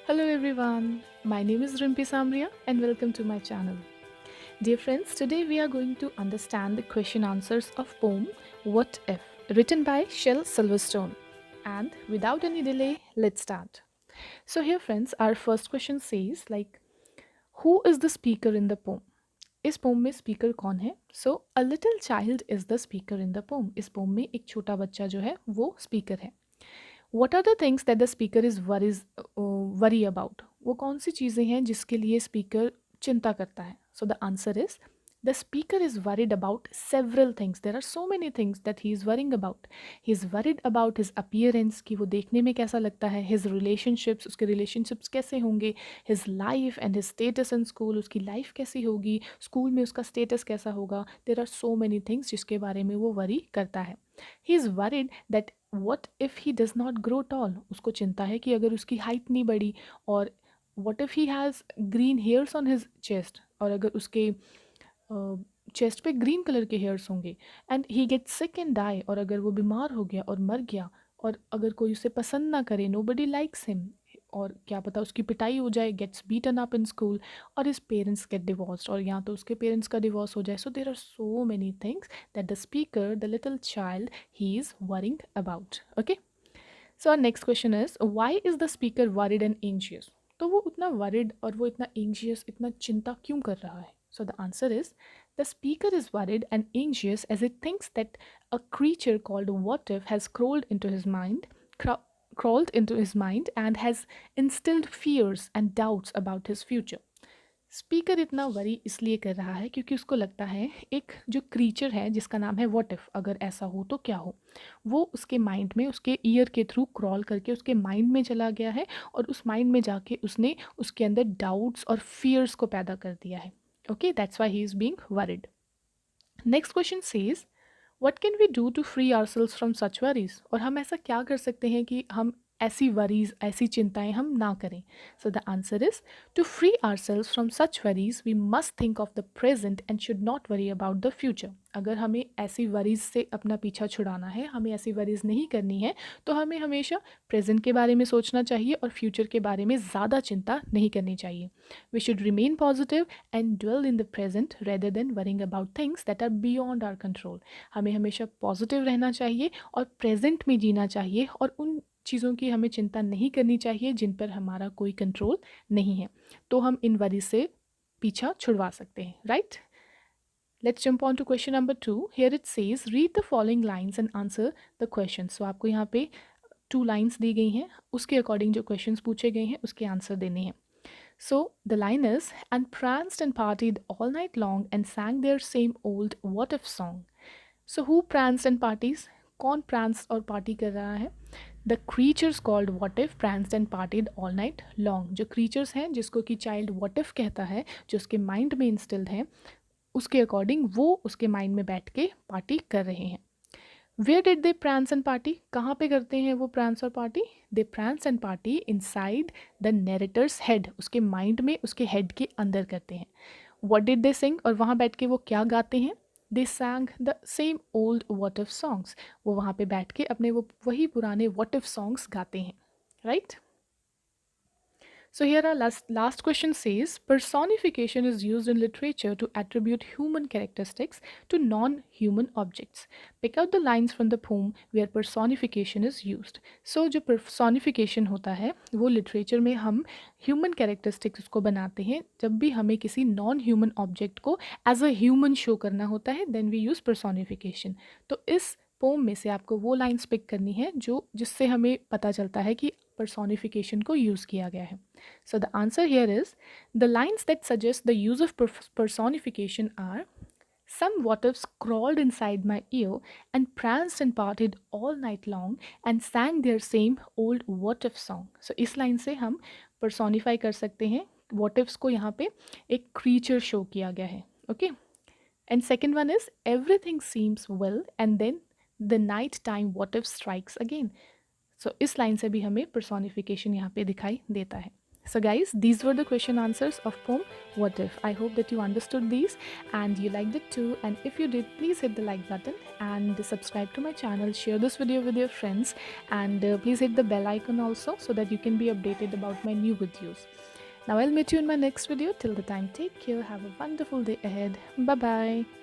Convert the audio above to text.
Hello everyone, my name is Rimpi Samria and welcome to my channel. Dear friends, today we are going to understand the question answers of poem What If, written by Shel Silverstone. And without any delay, let's start. So here friends, our first question says who is the speaker in the poem? इस poem में speaker कौन है? So a little child is the speaker in the poem. इस poem में एक छोटा बच्चा जो है वो स्पीकर है. What are the things that the speaker is worry about? वो कौन सी चीज़ें हैं जिसके लिए स्पीकर चिंता करता है? So the answer is the speaker is worried about several things. There are so many things that he is worrying about. He is worried about his appearance, कि वो देखने में कैसा लगता है, his relationships, उसके relationships कैसे होंगे, his life and his status in school, उसकी life कैसी होगी, school में उसका status कैसा होगा. There are so many things जिसके बारे में वो worry करता है. He is worried that what if he does not grow tall. उसको चिंता है कि अगर उसकी हाइट नहीं बढ़ी. और what if he has green hairs on his chest. और अगर उसके चेस्ट पे ग्रीन कलर के हेयर्स होंगे. And he get sick and die. और अगर वो बीमार हो गया और मर गया और अगर कोई उसे पसंद ना करे, नो बडी लाइक्स हिम, और क्या पता उसकी पिटाई हो जाए, gets beaten up in school, और हिज पेरेंट्स गेट डिवोर्स्ड, और यहाँ तो उसके पेरेंट्स का डिवोर्स हो जाए. So there are so many things that the speaker, the little child, he is worrying about. Okay, so our next question is why is the speaker worried and anxious. तो वो उतना worried और वो इतना anxious, इतना चिंता क्यों कर रहा है? सो the answer is the speaker is worried and anxious as he thinks that a creature called what if has crawled into his mind and has instilled fears and doubts about his future. Speaker इतना worry इसलिए कर रहा है क्योंकि उसको लगता है एक जो क्रीचर है जिसका नाम है व्हाट इफ़, अगर ऐसा हो तो क्या हो, वो उसके माइंड में, उसके ईयर के थ्रू क्रॉल करके उसके माइंड में चला गया है और उस माइंड में जाके उसने उसके अंदर डाउट्स और फियर्स को पैदा कर दिया है. Okay, that's why he is being worried. Next question says what can we do to free ourselves from such worries. और हम ऐसा क्या कर सकते हैं कि हम ऐसी वरीज, ऐसी चिंताएं हम ना करें. So the answer is to free ourselves from such worries we must think of the present and should not worry about the future. अगर हमें ऐसी वरीज से अपना पीछा छुड़ाना है, हमें ऐसी वरीज नहीं करनी है, तो हमें हमेशा प्रेजेंट के बारे में सोचना चाहिए और फ्यूचर के बारे में ज़्यादा चिंता नहीं करनी चाहिए. We should remain positive and dwell in the present rather than worrying about things that are beyond our control. हमें हमेशा पॉजिटिव रहना चाहिए और प्रेजेंट में जीना चाहिए और उन चीज़ों की हमें चिंता नहीं करनी चाहिए जिन पर हमारा कोई कंट्रोल नहीं है. तो हम इन वरी से पीछा छुड़वा सकते हैं, right? Let's jump on to question number 2. Here it says read the following lines and answer the question. So आपको यहाँ पे 2 लाइन्स दी गई हैं, उसके अकॉर्डिंग जो क्वेश्चंस पूछे गए हैं उसके आंसर देने हैं. So the line is and pranced and partied all night long and sang their same old what if song. So who pranced and parties? कौन prance और party कर रहा है? The creatures called what if pranced and partied all night long. जो creatures हैं जिसको कि child what if कहता है, जो उसके mind में instilled है, उसके अकॉर्डिंग वो उसके माइंड में बैठ के पार्टी कर रहे हैं. Where did they prance and party. कहाँ पे करते हैं वो प्रांस और party? They prance and party inside the narrator's head. उसके माइंड में, उसके हेड के अंदर करते हैं. What did they sing. और वहाँ बैठ के वो क्या गाते हैं? They sang the same old what if songs. वो वहाँ पे बैठ के अपने वो वही पुराने व्हाट इफ सॉन्ग्स गाते हैं, right? So here our last question says personification is used in literature to attribute human characteristics to non-human objects. Pick out the lines from the poem where personification is used. So जो personification होता है वो literature में हम human characteristics उसको बनाते हैं जब भी हमें किसी non-human object को as a human show करना होता है, then we use personification. तो इस पोम में से आपको वो लाइन्स पिक करनी है जो जिससे हमें पता चलता है कि पर्सोनिफिकेशन को यूज़ किया गया है. So the answer here is the lines that suggest the use of personification are some what ifs crawled inside my ear and pranced and parted all night long and sang their same old what if song. So इस line से हम personify कर सकते हैं what ifs को. यहाँ पे एक creature show किया गया है, okay? And second one is everything seems well and then the night time what if strikes again. So इस लाइन से भी हमें personification यहाँ पे दिखाई देता है. So, guys, these were the question answers of poem What If. I hope that you understood these and you liked it too. And if you did, please hit the like button and subscribe to my channel. Share this video with your friends and please hit the bell icon also so that you can be updated about my new videos. Now, I'll meet you in my next video. Till the time, take care. Have a wonderful day ahead. Bye bye.